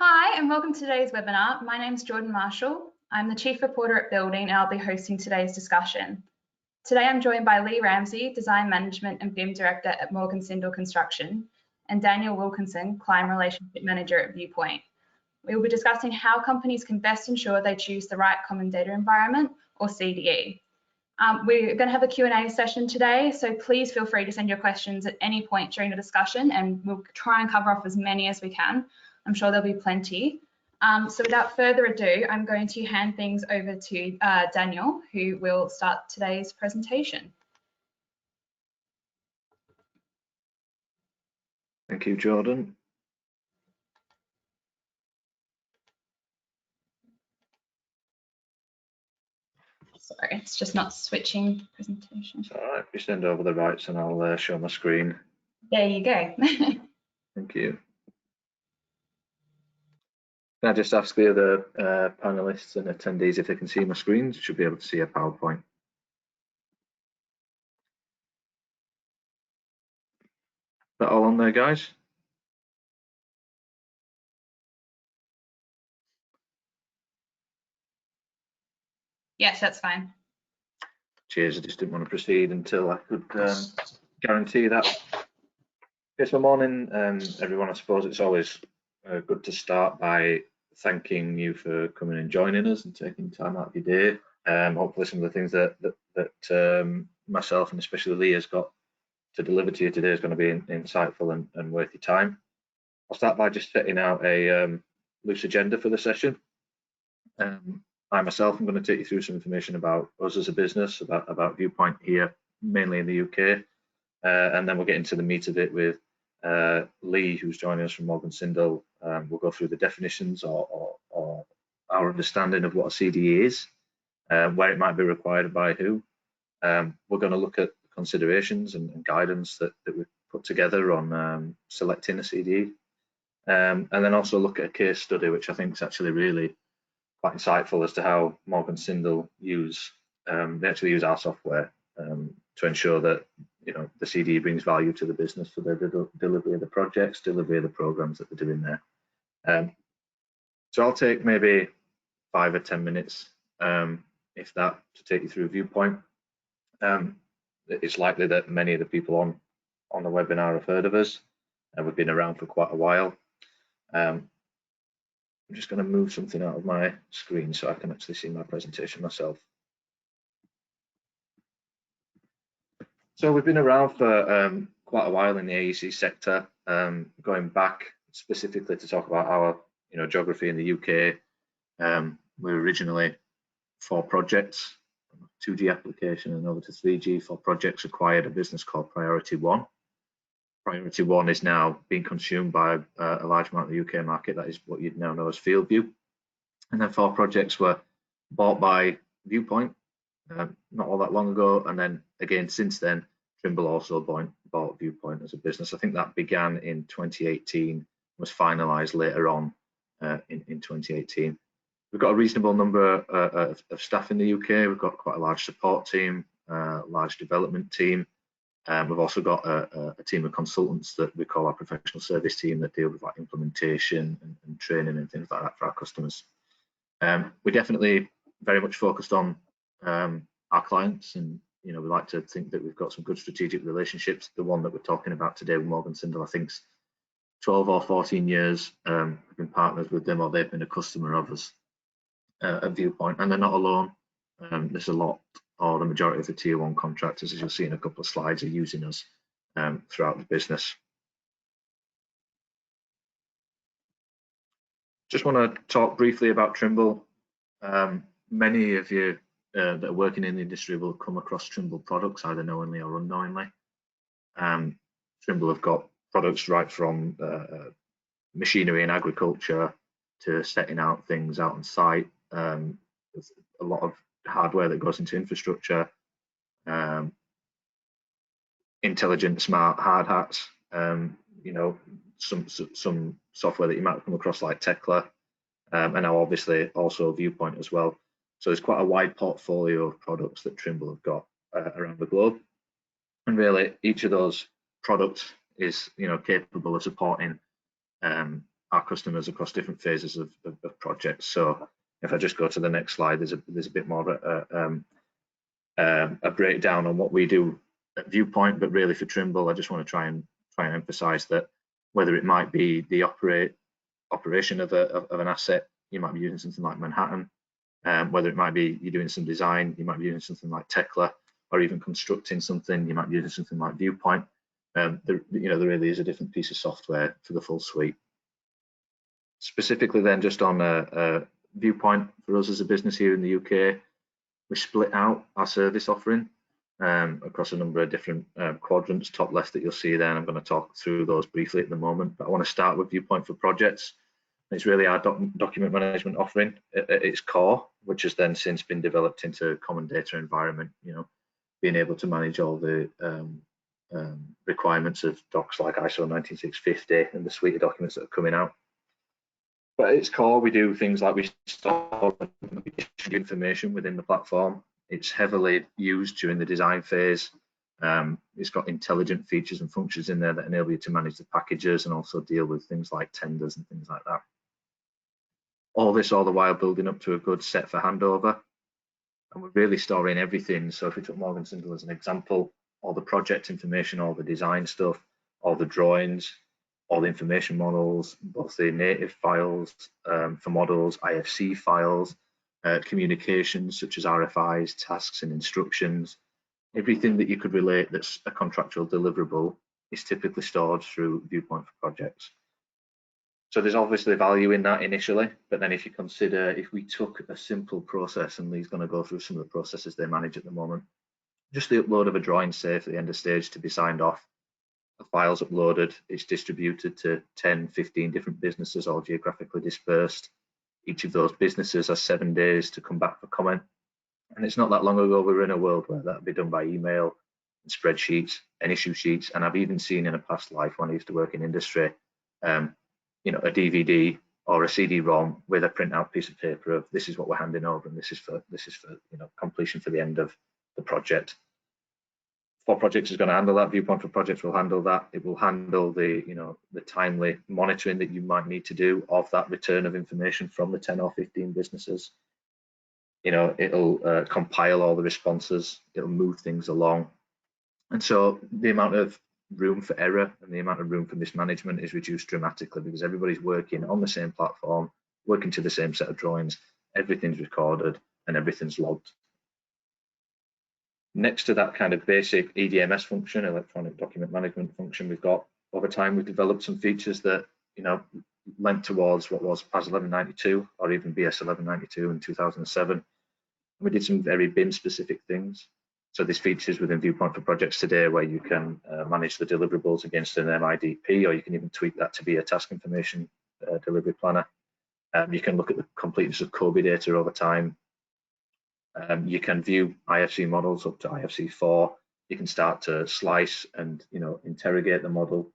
Hi, and welcome to today's webinar. My name is Jordan Marshall. I'm the Chief Reporter at Building, and I'll be hosting today's discussion. Today, I'm joined by Lee Ramsey, Design Management and BIM Director at Morgan Sindall Construction, and Daniel Wilkinson, Client Relationship Manager at Viewpoint. We will be discussing how companies can best ensure they choose the right Common Data Environment, or CDE. We're going to have a Q&A session today, so please feel free to send your questions at any point during the discussion, and we'll try and cover off as many as we can. I'm sure there'll be plenty. So without further ado, I'm going to hand things over to Daniel, who will start today's presentation. Thank you, Jordan. Sorry, it's just not switching presentation. All right, you send over the rights and I'll show my screen. There you go. Thank you. Can I just ask the other panelists and attendees if they can see my screen? Should be able to see a PowerPoint. Is that all on there, guys? Yes, that's fine. Cheers, I just didn't want to proceed until I could guarantee that. Yes, good morning, everyone. I suppose it's always good to start by thanking you for coming and joining us and taking time out of your day. Hopefully some of the things that myself and especially Lee has got to deliver to you today is going to be insightful and worth your time. I'll start by just setting out a loose agenda for the session. I myself am going to take you through some information about us as a business, about Viewpoint here, mainly in the UK, and then we'll get into the meat of it with Lee, who's joining us from Morgan Sindall. We'll go through the definitions or our understanding of what a CDE is, where it might be required by who. We're going to look at considerations and guidance that we've put together on selecting a CDE, and then also look at a case study, which I think is actually really quite insightful as to how Morgan Sindall they actually use our software to ensure that the CDE brings value to the business for the delivery of the projects, delivery of the programs that they're doing there. So I'll take maybe 5 or 10 minutes, if that, to take you through Viewpoint. It's likely that many of the people on the webinar have heard of us, and we've been around for quite a while. I'm just going to move something out of my screen so I can actually see my presentation myself. So we've been around for quite a while in the AEC sector, going back specifically to talk about our geography in the UK. We were originally 4 projects, 2G application and over to 3G. 4 projects acquired a business called Priority One. Priority One is now being consumed by a large amount of the UK market. That is what you'd now know as Fieldview. And then 4 projects were bought by Viewpoint not all that long ago. And then again, since then, Trimble also bought Viewpoint as a business. I think that began in 2018, was finalised later on in 2018. We've got a reasonable number of staff in the UK. We've got quite a large support team, large development team. We've also got a team of consultants that we call our professional service team that deal with like implementation and training and things like that for our customers. We're definitely very much focused on our clients, and we like to think that we've got some good strategic relationships. The one that we're talking about today with Morgan Sindall, I think, 12 or 14 years we've been partners with them, or they've been a customer of us at Viewpoint, and they're not alone. There's a lot, or the majority of the tier 1 contractors, as you'll see in a couple of slides, are using us throughout the business. Just want to talk briefly about Trimble. Many of you that are working in the industry will come across Trimble products, either knowingly or unknowingly. Trimble have got products right from machinery and agriculture to setting out things out on site. There's a lot of hardware that goes into infrastructure, intelligent, smart hard hats, some software that you might come across like Tekla, and now obviously also Viewpoint as well. So there's quite a wide portfolio of products that Trimble have got around the globe, and really each of those products is capable of supporting our customers across different phases of projects. So if I just go to the next slide, there's a bit more of a breakdown on what we do at Viewpoint, but really for Trimble, I just want to try and emphasize that whether it might be the operation of an asset, you might be using something like Manhattan, whether it might be you're doing some design, you might be using something like Tekla, or even constructing something, you might be using something like Viewpoint. There really is a different piece of software for the full suite. Specifically then, just on Viewpoint, for us as a business here in the UK, we split out our service offering across a number of different quadrants. Top left that you'll see there, and I'm going to talk through those briefly at the moment. But I want to start with Viewpoint for Projects. It's really our document management offering at its core, which has then since been developed into a common data environment. Being able to manage all the requirements of docs like ISO 19650 and the suite of documents that are coming out. But at its core, we do things like we store information within the platform. It's heavily used during the design phase. It's got intelligent features and functions in there that enable you to manage the packages and also deal with things like tenders and things like that. All this all the while building up to a good set for handover. And we're really storing everything. So if we took Morgan Sindall as an example, all the project information, all the design stuff, all the drawings, all the information models, both the native files for models, IFC files, communications such as RFIs, tasks and instructions, everything that you could relate that's a contractual deliverable is typically stored through Viewpoint for Projects. So there's obviously value in that initially, but then if you consider if we took a simple process, and Lee's going to go through some of the processes they manage at the moment, just the upload of a drawing, say, for the end of stage to be signed off, the file's uploaded, it's distributed to 10, 15 different businesses, all geographically dispersed. Each of those businesses has 7 days to come back for comment. And it's not that long ago we were in a world where that would be done by email and spreadsheets and issue sheets. And I've even seen in a past life when I used to work in industry, a DVD or a CD-ROM with a printout piece of paper of this is what we're handing over, and this is for completion for the end of the project. For Projects is going to handle that. Viewpoint for Projects will handle that. It will handle the timely monitoring that you might need to do of that return of information from the 10 or 15 businesses. It'll compile all the responses. It'll move things along, and so the amount of room for error and the amount of room for mismanagement is reduced dramatically because everybody's working on the same platform, working to the same set of drawings. Everything's recorded and everything's logged. Next to that kind of basic EDMS function, electronic document management function, we've got over time we've developed some features that lent towards what was PAS 1192 or even BS 1192 in 2007. We did some very BIM specific things. So there's features within Viewpoint for Projects today where you can manage the deliverables against an MIDP, or you can even tweak that to be a task information delivery planner. You can look at the completeness of COBie data over time. You can view IFC models up to IFC 4. You can start to slice and interrogate the model,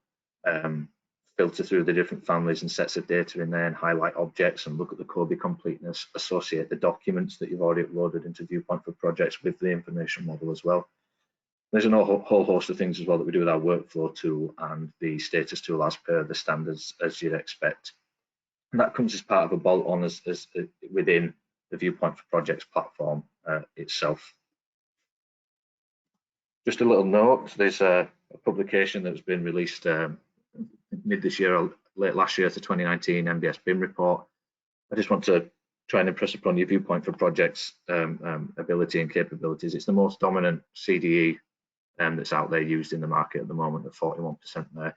filter through the different families and sets of data in there and highlight objects and look at the COBie completeness, associate the documents that you've already uploaded into Viewpoint for Projects with the information model as well. There's a whole host of things as well that we do with our workflow tool and the status tool as per the standards as you'd expect. And that comes as part of a bolt-on as within the Viewpoint for Projects platform itself. Just a little note, there's a publication that's been released mid this year or late last year to 2019 MBS BIM report. I just want to try and impress upon you Viewpoint for Projects ability and capabilities. It's the most dominant CDE that's out there used in the market at the moment at 41% there.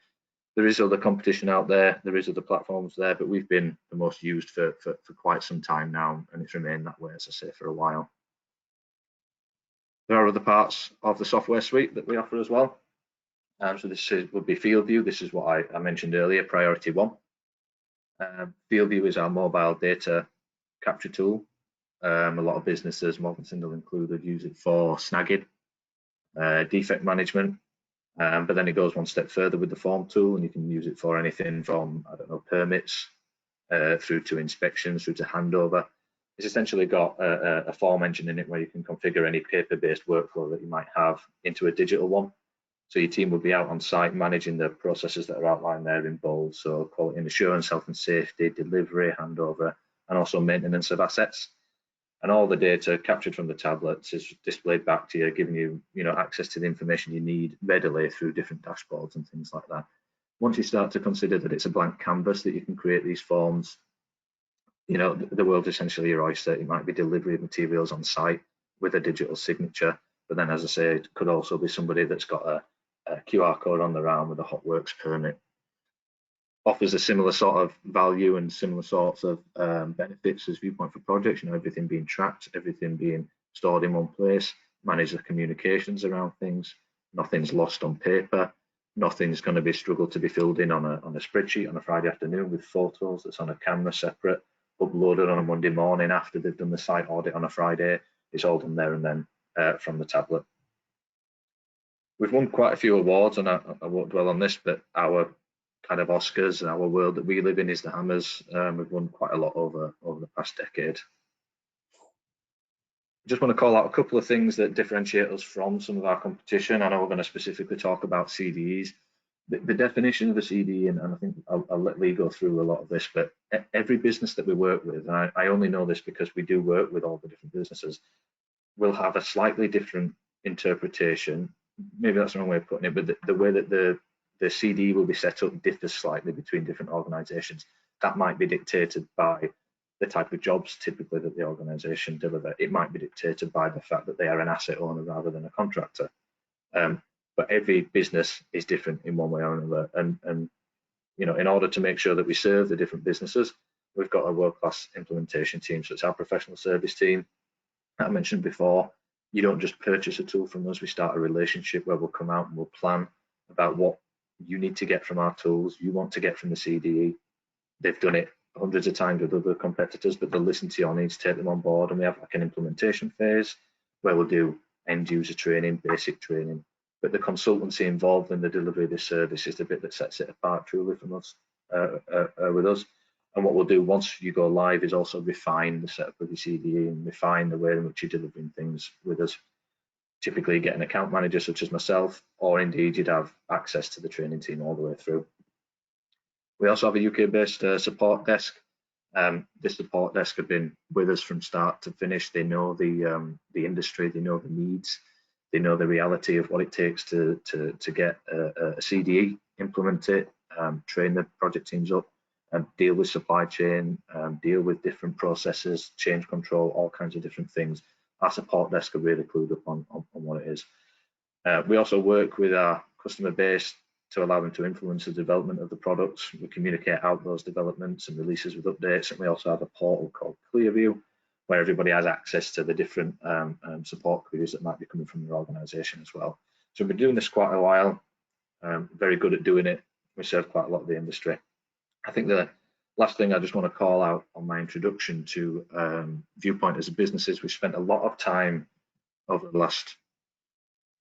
There is other competition out there, there is other platforms there, but we've been the most used for quite some time now, and it's remained that way, as I say, for a while. There are other parts of the software suite that we offer as well. So this would be FieldView. This is what I mentioned earlier, priority 1. FieldView is our mobile data capture tool. A lot of businesses, Morgan Sindall included, use it for snagging, defect management, but then it goes one step further with the form tool, and you can use it for anything from, permits, through to inspections, through to handover. It's essentially got a form engine in it where you can configure any paper-based workflow that you might have into a digital one. So your team will be out on site managing the processes that are outlined there in bold. So quality and assurance, health and safety, delivery, handover, and also maintenance of assets. And all the data captured from the tablets is displayed back to you, giving you, access to the information you need readily through different dashboards and things like that. Once you start to consider that it's a blank canvas that you can create these forms, the world's essentially your oyster. It might be delivery of materials on site with a digital signature, but then, as I say, it could also be somebody that's got a QR code on their arm with a Hotworks permit. Offers a similar sort of value and similar sorts of benefits as Viewpoint for Projects, everything being tracked, everything being stored in one place, manage the communications around things, nothing's lost on paper, nothing's going to be struggled to be filled in on a spreadsheet on a Friday afternoon with photos that's on a camera separate, uploaded on a Monday morning after they've done the site audit on a Friday. It's all done there and then from the tablet. We've won quite a few awards, and I won't dwell on this, but our kind of Oscars, our world that we live in is the Hammers. We've won quite a lot over the past decade. I just want to call out a couple of things that differentiate us from some of our competition. I know we're going to specifically talk about CDEs. The definition of a CDE, and I think I'll let Lee go through a lot of this, but every business that we work with, and I only know this because we do work with all the different businesses, will have a slightly different interpretation. Maybe that's the wrong way of putting it, but the way that the CDE will be set up differs slightly between different organisations. That might be dictated by the type of jobs typically that the organisation deliver. It might be dictated by the fact that they are an asset owner rather than a contractor. But every business is different in one way or another. And in order to make sure that we serve the different businesses, we've got a world-class implementation team. So it's our professional service team that I mentioned before. You don't just purchase a tool from us. We start a relationship where we'll come out and we'll plan about what you need to get from our tools, you want to get from the CDE. They've done it hundreds of times with other competitors, but they'll listen to your needs, take them on board, and we have like an implementation phase where we'll do end user training, basic training. But the consultancy involved in the delivery of this service is the bit that sets it apart truly from us, with us. And what we'll do once you go live is also refine the setup of your CDE and refine the way in which you're delivering things with us. Typically you get an account manager such as myself, or indeed you'd have access to the training team all the way through. We also have a UK-based support desk. This support desk have been with us from start to finish. They know the industry, they know the needs, they know the reality of what it takes to get a CDE, implement it, train the project teams up, and deal with supply chain, deal with different processes, change control, all kinds of different things. Our support desk are really clued up on what it is. We also work with our customer base to allow them to influence the development of the products. We communicate out those developments and releases with updates, and we also have a portal called Clearview, where everybody has access to the different support queries that might be coming from your organisation as well. So we've been doing this quite a while, very good at doing it. We serve quite a lot of the industry. I think the last thing I just want to call out on my introduction to Viewpoint as a business is we've spent a lot of time over the last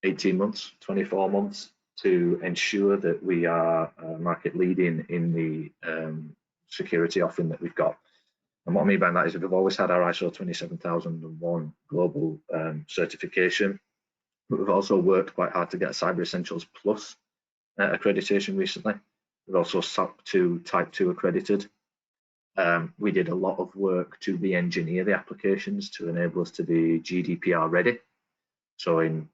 18 months, 24 months to ensure that we are market leading in the security offering that we've got. And what I mean by that is we've always had our ISO 27001 global certification, but we've also worked quite hard to get Cyber Essentials Plus accreditation recently. We've also SOC 2 Type 2 accredited. We did a lot of work to re-engineer the applications to enable us to be GDPR ready. So in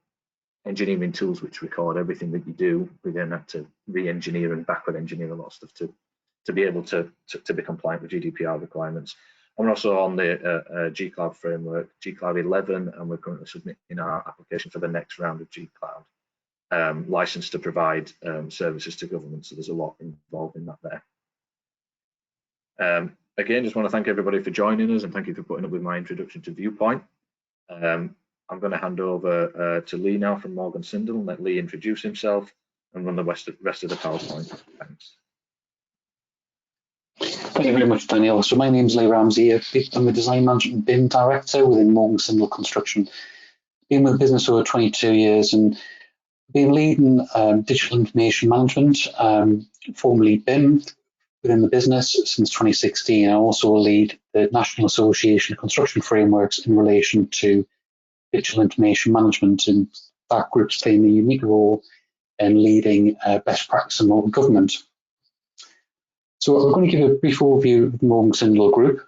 engineering tools which record everything that you do, we then had to re-engineer and backward engineer a lot of stuff to be able to be compliant with GDPR requirements. And we're also on the G-Cloud framework, G-Cloud 11, and we're currently submitting our application for the next round of G-Cloud. License to provide services to government, so there's a lot involved in that there. Again, just want to thank everybody for joining us and thank you for putting up with my introduction to Viewpoint. I'm going to hand over to Lee now from Morgan Sindall and let Lee introduce himself and run the rest of the PowerPoint. Thanks. Thank you very much, Daniel. So my name is Lee Ramsey. I'm the Design Management BIM Director within Morgan Sindall Construction. Been with the business over 22 years and been leading digital information management, formerly BIM, within the business since 2016. I also lead the National Association of Construction Frameworks in relation to digital information management, and that group's playing a unique role and leading best practice in local government. So we're going to give a brief overview of the Morgan Sindall Group.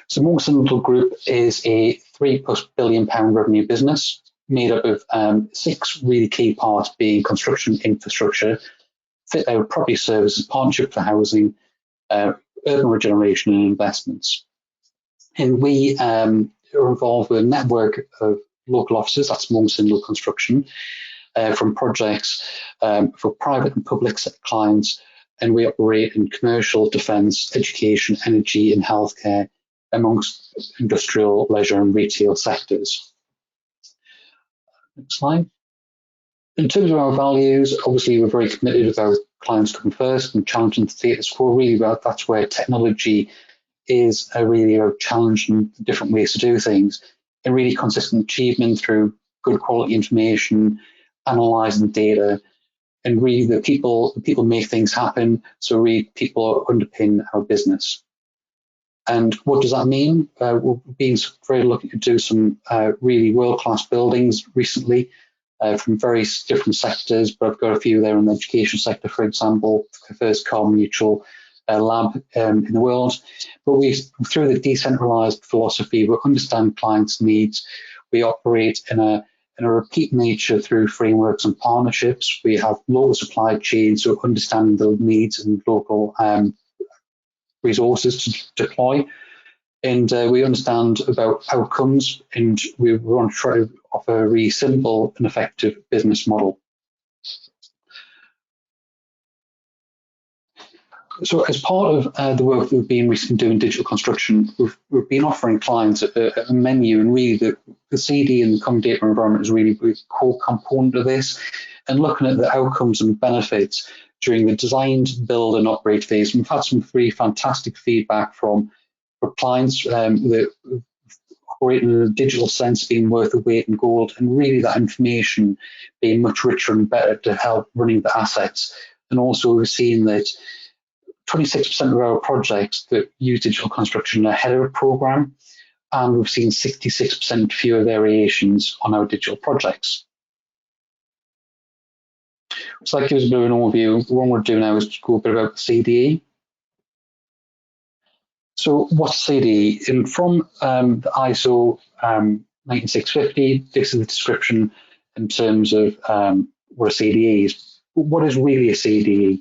So Morgan Sindall Group is a £3+ billion revenue business made up of 6 really key parts, being construction, infrastructure, fit out property services, partnership for housing, urban regeneration and investments. And we are involved with a network of local offices, that's Morgan Sindall Construction, from projects for private and public sector clients, and we operate in commercial, defence, education, energy and healthcare, amongst industrial, leisure and retail sectors. Next slide. In terms of our values, obviously we're very committed with our clients come first and challenging the status quo. Really, that's where technology is really a challenge and different ways to do things, and really consistent achievement through good quality information, analysing data, and really the people make things happen. So really people underpin our business. And what does that mean? We've been very lucky to do some really world-class buildings recently from various different sectors, but I've got a few there in the education sector, for example, the first carbon neutral lab in the world. But through the decentralised philosophy, we understand clients' needs. We operate in a repeat nature through frameworks and partnerships. We have local supply chains, so understanding the needs and local resources to deploy, and we understand about outcomes, and we want to try to offer a really simple and effective business model. So as part of the work that we've been recently doing digital construction, we've been offering clients a menu, and really the CD and the common data environment is really a core component of this, and looking at the outcomes and benefits during the design, build and operate phase. And we've had some really fantastic feedback from clients that operate in a digital sense being worth the weight in gold, and really that information being much richer and better to help running the assets. And also we've seen that 26% of our projects that use digital construction are ahead of a programme, and we've seen 66% fewer variations on our digital projects. So that gives a bit of an overview. What we're doing now is to go a bit about CDE. So what's CDE? And from the ISO 19650, this is the description in terms of what a CDE is. What is really a CDE?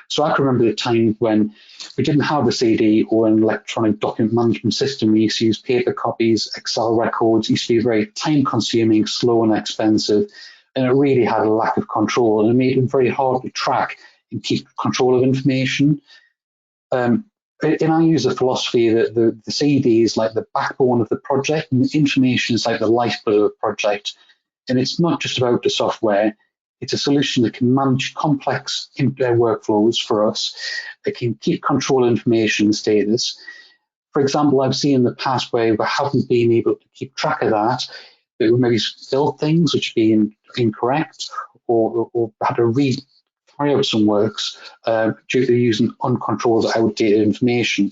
So I can remember the time when we didn't have a CD or an electronic document management system. We used to use paper copies, Excel records. It used to be very time consuming, slow and expensive, and it really had a lack of control, and it made it very hard to track and keep control of information. And I use the philosophy that the CD is like the backbone of the project, and the information is like the lifeblood of the project. And it's not just about the software. It's a solution that can manage complex workflows for us. It can keep control of information status. For example, I've seen in the past where we haven't been able to keep track of that, but we maybe built things which have been incorrect, or had to carry out some works due to using uncontrolled, outdated information.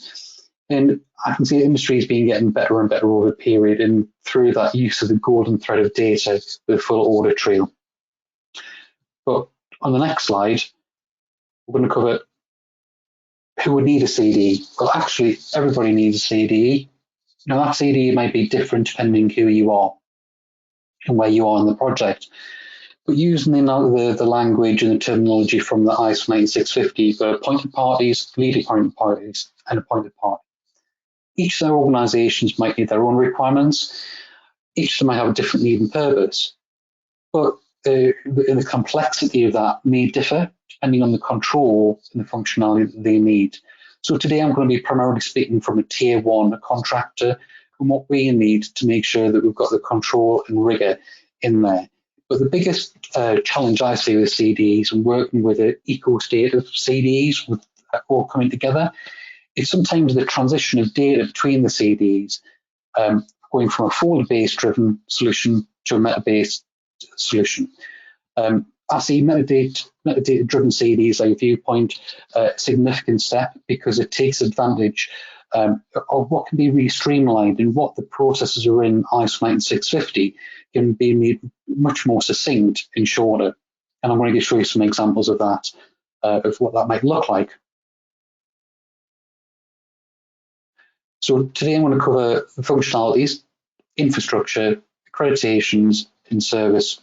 And I can see the industry has been getting better and better over the period, and through that use of the golden thread of data with a full audit trail. But on the next slide, we're going to cover who would need a CDE. Well, actually, everybody needs a CDE. Now, that CDE might be different depending who you are and where you are in the project. But using the language and the terminology from the ISO 19650, you've got appointed parties, lead appointed parties, and appointed party. Each of their organisations might need their own requirements. Each of them might have a different need and purpose. But the complexity of that may differ depending on the control and the functionality that they need. So today I'm going to be primarily speaking from a tier 1, a contractor, and what we need to make sure that we've got the control and rigour in there. But the biggest challenge I see with CDEs and working with an eco-state of CDEs with all coming together is sometimes the transition of data between the CDEs, going from a folder-based driven solution to a meta-based solution. I see metadata-driven CDEs like Viewpoint a significant step, because it takes advantage of what can be really streamlined, and what the processes are in ISO 19650 can be made much more succinct and shorter. And I'm going to show you some examples of that, of what that might look like. So today I'm going to cover functionalities, infrastructure, accreditations, and service.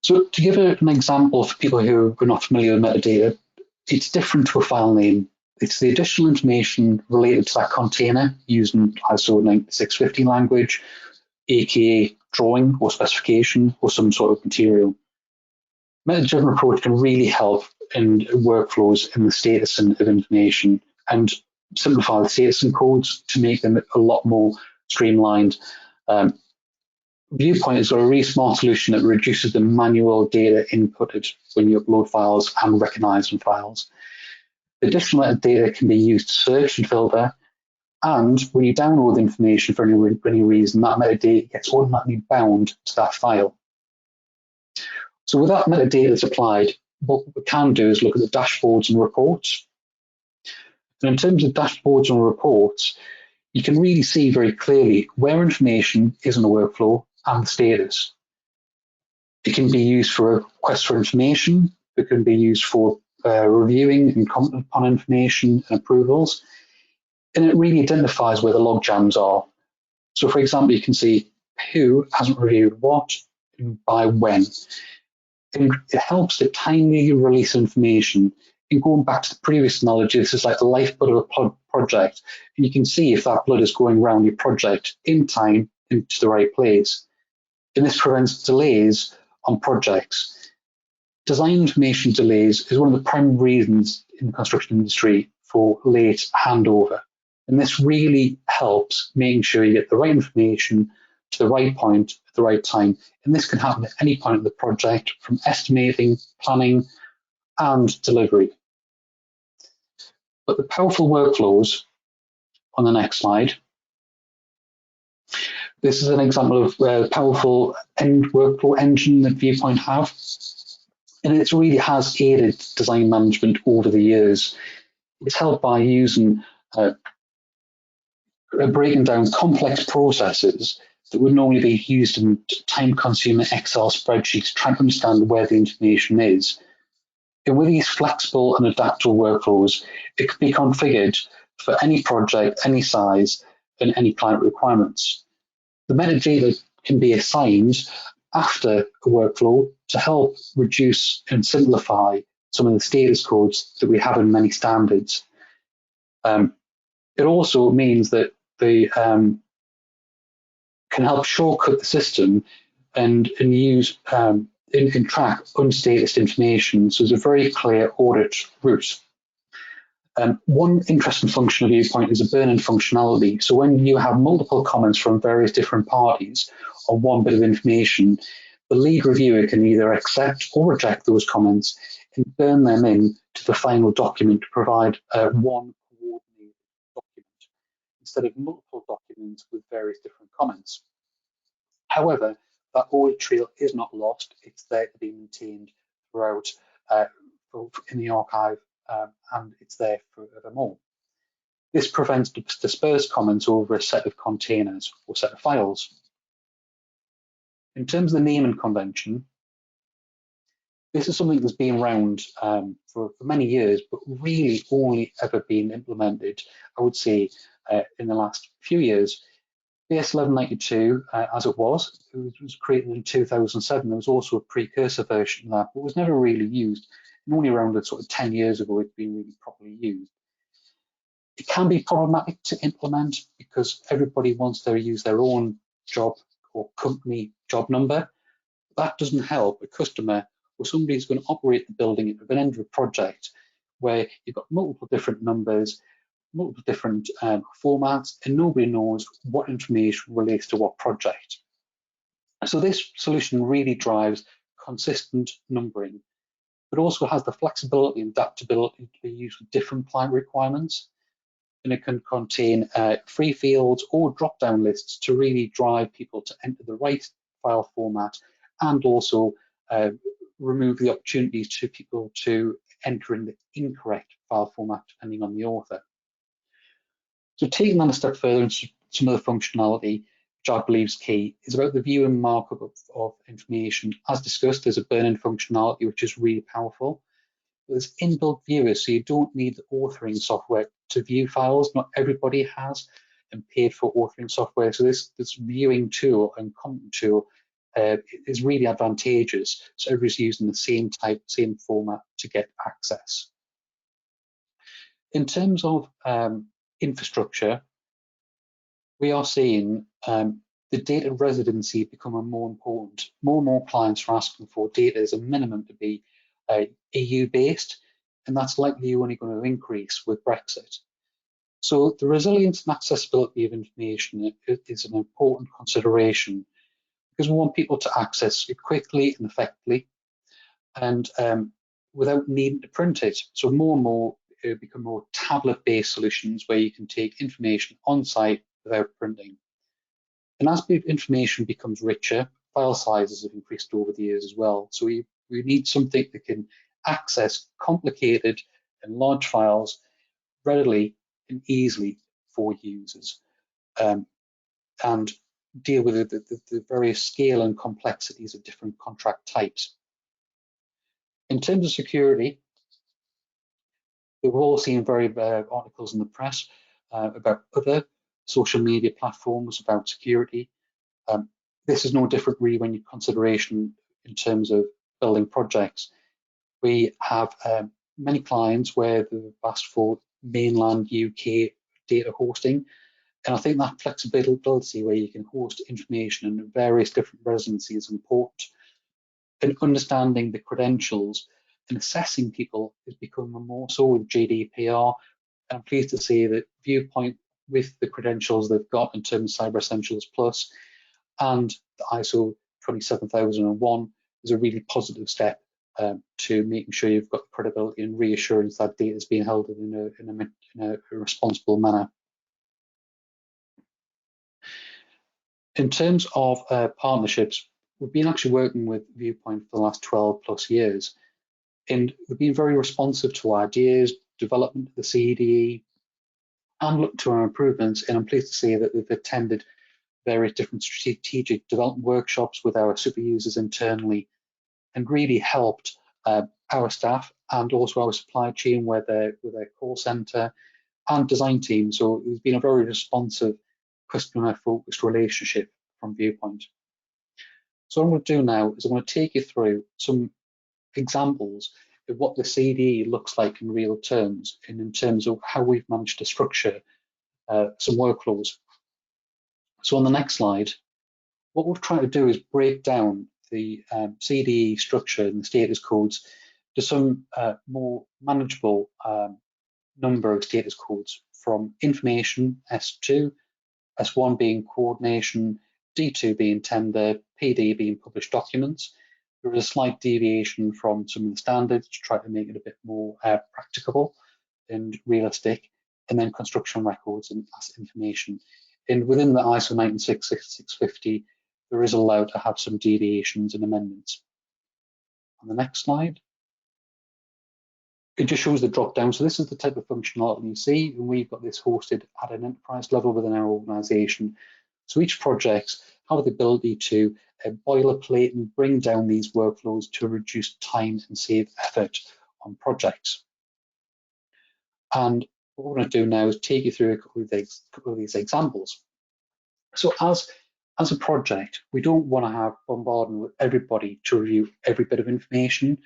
So to give an example for people who are not familiar with metadata, it's different to a file name. It's the additional information related to that container using ISO 9650 language, aka drawing or specification or some sort of material. Meta-driven approach can really help in workflows in the status of information and simplify the status codes to make them a lot more streamlined. Viewpoint has got a really smart solution that reduces the manual data inputted when you upload files and recognize them files. Additional metadata can be used to search and filter, and when you download information for any reason, that metadata gets automatically bound to that file. So with that metadata that's applied, what we can do is look at the dashboards and reports. And in terms of dashboards and reports, you can really see very clearly where information is in a workflow and the status. It can be used for requests for information. It can be used for reviewing and commenting upon information and approvals. And it really identifies where the log jams are. So for example, you can see who hasn't reviewed what and by when. And it helps to timely release information. And going back to the previous analogy, this is like the lifeblood of a project. And you can see if that blood is going around your project in time into the right place. And this prevents delays on projects. Design information delays is one of the primary reasons in the construction industry for late handover. And this really helps making sure you get the right information to the right point at the right time. And this can happen at any point of the project, from estimating, planning, and delivery. But the powerful workflows on the next slide. This is an example of a powerful end workflow engine that Viewpoint have. And it really has aided design management over the years. It's helped by using breaking down complex processes that would normally be used in time-consuming Excel spreadsheets, trying to understand where the information is. And with these flexible and adaptable workflows, it can be configured for any project, any size, and any client requirements. The metadata can be assigned after a workflow to help reduce and simplify some of the status codes that we have in many standards. It also means that they can help shortcut the system and use and track unstatused information. So there's a very clear audit route. One interesting function of Viewpoint is a burn-in functionality. So when you have multiple comments from various different parties on one bit of information, the lead reviewer can either accept or reject those comments and burn them in to the final document to provide one coordinated document instead of multiple documents with various different comments. However, that audit trail is not lost. It's there to be maintained throughout in the archive, and it's there forevermore. This prevents dispersed comments over a set of containers or set of files. In terms of the naming convention, this is something that's been around for many years, but really only ever been implemented, I would say, in the last few years. BS 1192, as it was created in 2007. There was also a precursor version of that, but was never really used. And only around sort of 10 years ago, it's been really properly used. It can be problematic to implement because everybody wants to use their own job or company job number. That doesn't help a customer or somebody who's going to operate the building at the end of a project where you've got multiple different numbers, multiple different formats, and nobody knows what information relates to what project. So this solution really drives consistent numbering, but also has the flexibility and adaptability to be used with different client requirements. And it can contain free fields or drop-down lists to really drive people to enter the right file format, and also remove the opportunities to people to enter in the incorrect file format depending on the author. So taking that a step further into some of the functionality, which I believe is key, is about the view and markup of information. As discussed, there's a burn-in functionality, which is really powerful. There's inbuilt viewers, so you don't need the authoring software to view files. Not everybody has and paid for authoring software. So this viewing tool and content tool is really advantageous. So everybody's using the same type, same format to get access. In terms of infrastructure, we are seeing the data residency becoming more important. More and more clients are asking for data as a minimum to be EU-based, and that's likely only going to increase with Brexit. So the resilience and accessibility of information is an important consideration because we want people to access it quickly and effectively and without needing to print it. So more and more become more tablet-based solutions where you can take information on site without printing. And as information becomes richer, file sizes have increased over the years as well. So we need something that can access complicated and large files readily and easily for users and deal with the various scale and complexities of different contract types. In terms of security, we've all seen articles in the press about other social media platforms about security. This is no different really when you consideration in terms of building projects. We have many clients where they've asked for mainland UK data hosting, and I think that flexibility where you can host information in various different residencies is important. And understanding the credentials and assessing people is becoming more so with GDPR. I'm pleased to say that Viewpoint, with the credentials they've got in terms of Cyber Essentials Plus and the ISO 27001, is a really positive step to making sure you've got credibility and reassurance that data is being held in a responsible manner. In terms of partnerships, we've been actually working with Viewpoint for the last 12 plus years, and we've been very responsive to ideas, development of the CDE, and look to our improvements. And I'm pleased to say that we've attended various different strategic development workshops with our super users internally and really helped our staff and also our supply chain with their call center and design team. So it's been a very responsive, customer-focused relationship from Viewpoint. So what I'm going to do now is I'm going to take you through some examples of what the CDE looks like in real terms and in terms of how we've managed to structure some workflows. So on the next slide, what we're trying to do is break down the CDE structure and the status codes to some more manageable number of status codes, from information, S2, S1 being coordination, D2 being tender, PD being published documents. There is a slight deviation from some of the standards to try to make it a bit more practicable and realistic, and then construction records and asset information. And within the ISO 19650, there is allowed to have some deviations and amendments. On the next slide, it just shows the drop down. So this is the type of functionality you see, and we've got this hosted at an enterprise level within our organization. So each project have the ability to boilerplate and bring down these workflows to reduce time and save effort on projects. And what we're going to do now is take you through a couple of these examples. So as a project, we don't want to have bombarding with everybody to review every bit of information.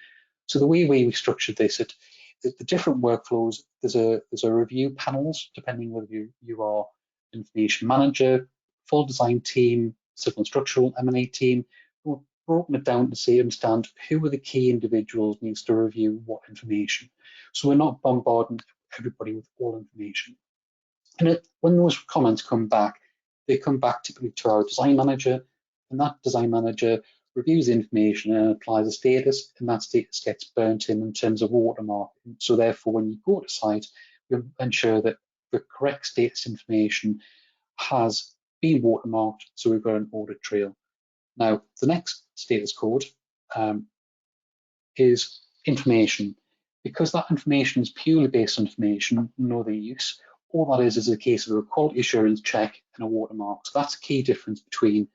So the way we structured this, the different workflows, there's a review panels, depending whether you are information manager, full design team, civil and structural M&A team. We've broken it down to say, understand who are the key individuals needs to review what information. So we're not bombarding everybody with all information. And when those comments come back, they come back typically to our design manager, and that design manager reviews the information and applies a status, and that status gets burnt in terms of watermark. So therefore, when you go to site, we ensure that the correct status information has been watermarked, so we've got an audit trail. Now, the next status code is information. Because that information is purely based on information, no other use, all that is a case of a quality assurance check and a watermark. So that's a key difference between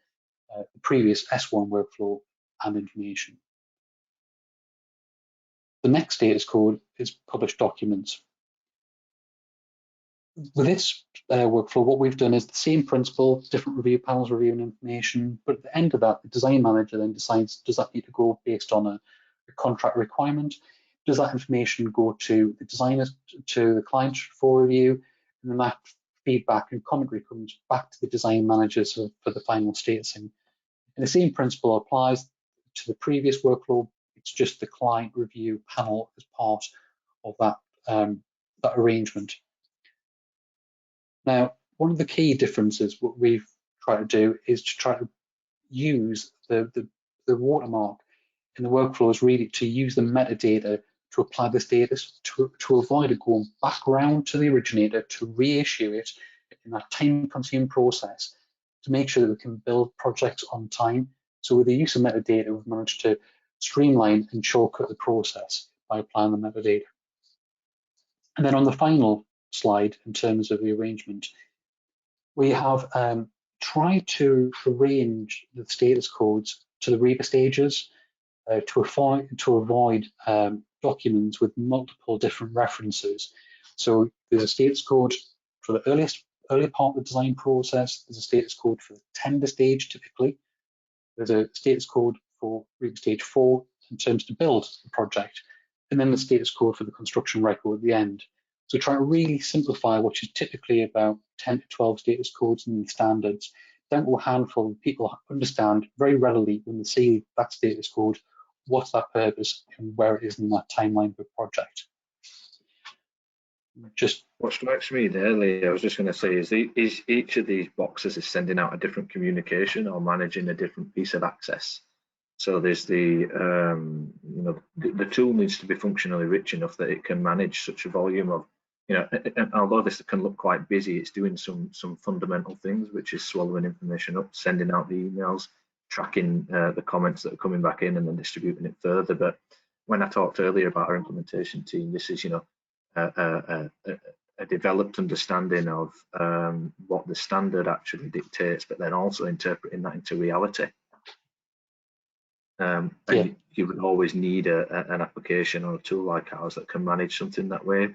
the previous S1 workflow and information. The next status code is published documents. With this workflow, what we've done is the same principle, different review panels reviewing information, but at the end of that, the design manager then decides, does that need to go based on a contract requirement? Does that information go to the designers, to the client for review? And then that feedback and commentary comes back to the design managers for the final statusing. And the same principle applies to the previous workflow. It's just the client review panel as part of that, that arrangement. Now, one of the key differences, what we've tried to do is to try to use the watermark in the workflow is really to use the metadata to apply the status to avoid it going back around to the originator to reissue it in that time-consuming process to make sure that we can build projects on time. So with the use of metadata, we've managed to streamline and shortcut the process by applying the metadata. And then on the final slide, in terms of the arrangement, we have tried to arrange the status codes to the REBA stages to avoid documents with multiple different references. So there's a status code for the early part of the design process. There's a status code for the tender stage, typically. There's a status code for REBA stage 4 in terms to build the project, and then the status code for the construction record at the end. So try to really simplify what is typically about 10 to 12 status codes and standards down to a handful of people understand very readily when they see that status code, what's that purpose and where it is in that timeline of the project. Just what strikes me there, Lee, I was just going to say, is each of these boxes is sending out a different communication or managing a different piece of access. So there's the the tool needs to be functionally rich enough that it can manage such a volume of, and although this can look quite busy, it's doing some fundamental things, which is swallowing information up, sending out the emails, tracking the comments that are coming back in, and then distributing it further. But when I talked earlier about our implementation team, this is a developed understanding of what the standard actually dictates, but then also interpreting that into reality. And you would always need an application or a tool like ours that can manage something that way,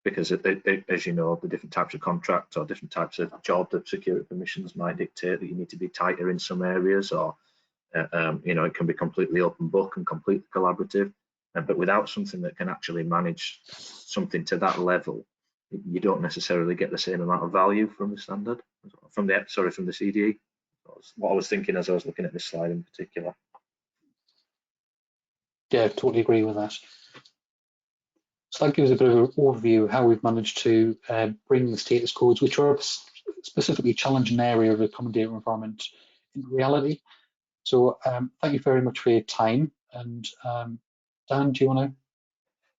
because as you know, the different types of contracts or different types of job, the security permissions might dictate that you need to be tighter in some areas, or it can be completely open book and completely collaborative. But without something that can actually manage something to that level, you don't necessarily get the same amount of value from the standard, from the CDE. What I was thinking as I was looking at this slide in particular. Yeah, totally agree with that. So that gives a bit of an overview of how we've managed to bring the status codes, which are a specifically challenging area of the common data environment, into reality. So thank you very much for your time. And Dan, do you want to?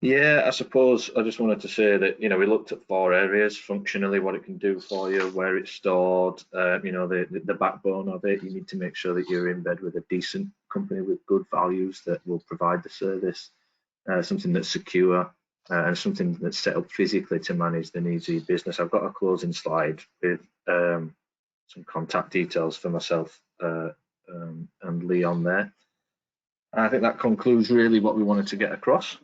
Yeah, I suppose I just wanted to say that, we looked at 4 areas functionally, what it can do for you, where it's stored, the backbone of it. You need to make sure that you're in bed with a decent company with good values that will provide the service, something that's secure, and something that's set up physically to manage the needs of your business. I've got a closing slide with some contact details for myself and Lee on there. And I think that concludes really what we wanted to get across.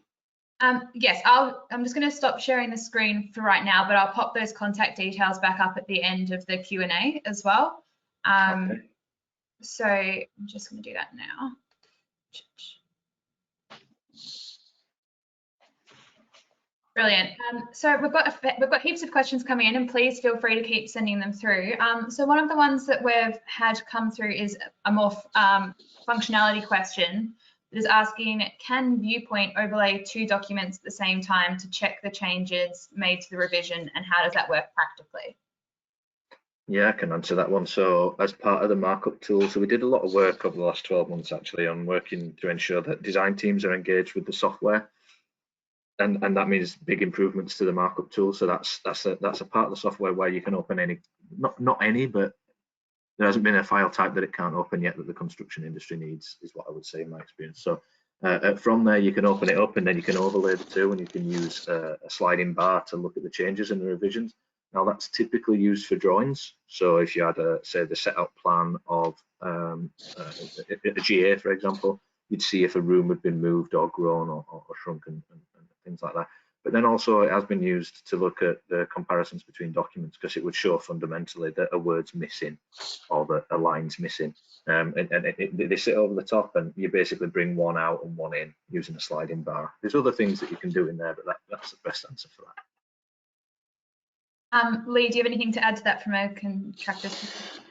Yes, I'm just going to stop sharing the screen for right now, but I'll pop those contact details back up at the end of the Q&A as well. Okay. So I'm just going to do that now. Brilliant. So we've got heaps of questions coming in, and please feel free to keep sending them through. So one of the ones that we've had come through is a more functionality question. It is asking, can Viewpoint overlay 2 documents at the same time to check the changes made to the revision, and how does that work practically? Yeah, I can answer that one. So as part of the markup tool, so we did a lot of work over the last 12 months actually on working to ensure that design teams are engaged with the software. And that means big improvements to the markup tool. So that's a part of the software where you can open any, not any, but there hasn't been a file type that it can't open yet that the construction industry needs, is what I would say in my experience. So from there, you can open it up, and then you can overlay the 2, and you can use a sliding bar to look at the changes and the revisions. Now that's typically used for drawings. So if you had say the setup plan of a GA, for example, you'd see if a room had been moved or grown or shrunk and things like that. But then also it has been used to look at the comparisons between documents, because it would show fundamentally that a word's missing or that a line's missing. They sit over the top, and you basically bring one out and one in using a sliding bar. There's other things that you can do in there, but that's the best answer for that. Lee, do you have anything to add to that from a contractor's perspective?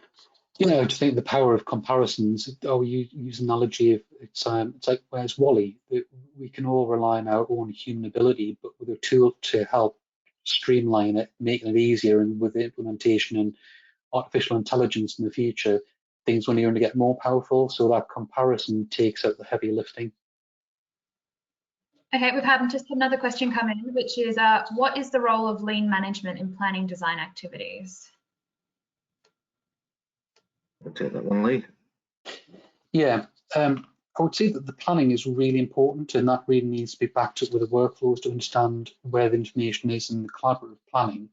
You know, to think the power of comparisons. Oh, you use an analogy of it's like where's Wally? We can all rely on our own human ability, but with a tool to help streamline it, making it easier, and with the implementation and artificial intelligence in the future, things only going to get more powerful. So that comparison takes out the heavy lifting. Okay, we've had just another question come in, which is, what is the role of lean management in planning design activities? I'll take that one, Lee. Yeah, I would say that the planning is really important, and that really needs to be backed up with the workflows to understand where the information is. And the collaborative planning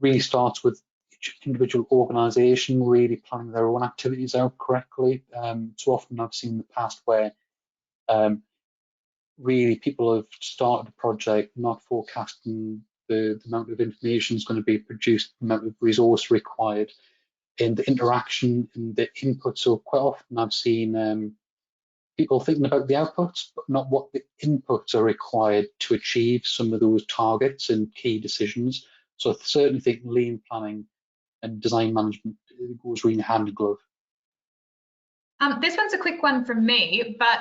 really starts with each individual organisation really planning their own activities out correctly. So often I've seen in the past where really people have started a project not forecasting the amount of information is going to be produced, the amount of resource required, and the interaction and the input. So quite often I've seen people thinking about the outputs, but not what the inputs are required to achieve some of those targets and key decisions. So I certainly think lean planning and design management goes really hand in glove. This one's a quick one from me, but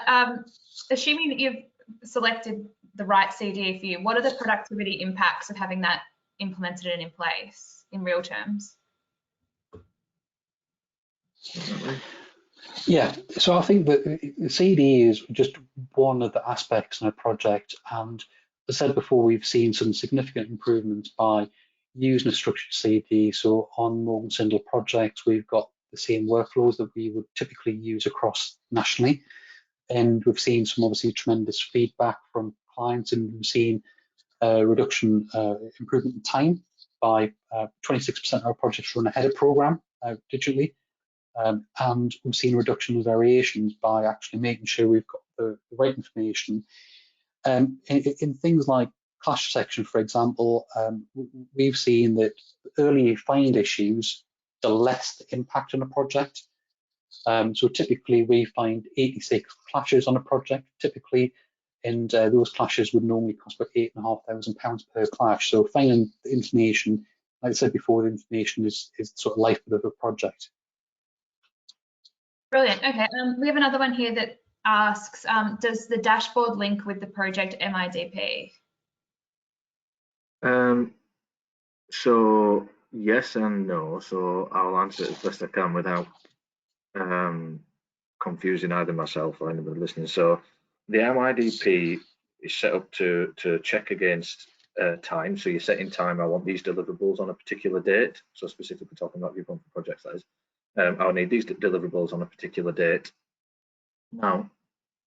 assuming that you've selected the right CDE for you, what are the productivity impacts of having that implemented and in place in real terms? Yeah, so I think that the CDE is just one of the aspects in a project, and as I said before, we've seen some significant improvements by using a structured CDE. So on Morgan Sindall projects, we've got the same workflows that we would typically use across nationally, and we've seen some obviously tremendous feedback from clients, and we've seen a reduction, improvement in time by 26% of our projects run ahead of program digitally. And we've seen a reduction in variations by actually making sure we've got the right information. In things like clash detection, for example, we've seen that the earlier you find issues, the less the impact on a project. So typically we find 86 clashes on a project, typically, and those clashes would normally cost about £8,500 per clash. So finding the information, like I said before, the information is sort of lifeblood of a project. Brilliant. Okay, we have another one here that asks, does the dashboard link with the project MIDP? So yes and no. So I'll answer it as best I can without confusing either myself or anybody listening. So the MIDP is set up to check against time. So you're setting time. I want these deliverables on a particular date. So specifically talking about Viewpoint for projects, that is. I'll need these deliverables on a particular date. Now,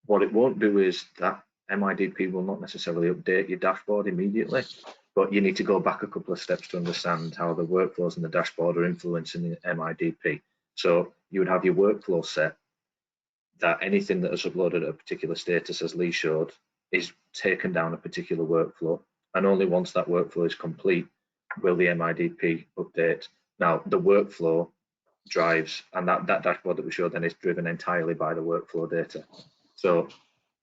what it won't do is that MIDP will not necessarily update your dashboard immediately, but you need to go back a couple of steps to understand how the workflows in the dashboard are influencing the MIDP. So you would have your workflow set that anything that is uploaded at a particular status, as Lee showed, is taken down a particular workflow, and only once that workflow is complete will the MIDP update. Now, the workflow drives, and that dashboard that we showed then is driven entirely by the workflow data. So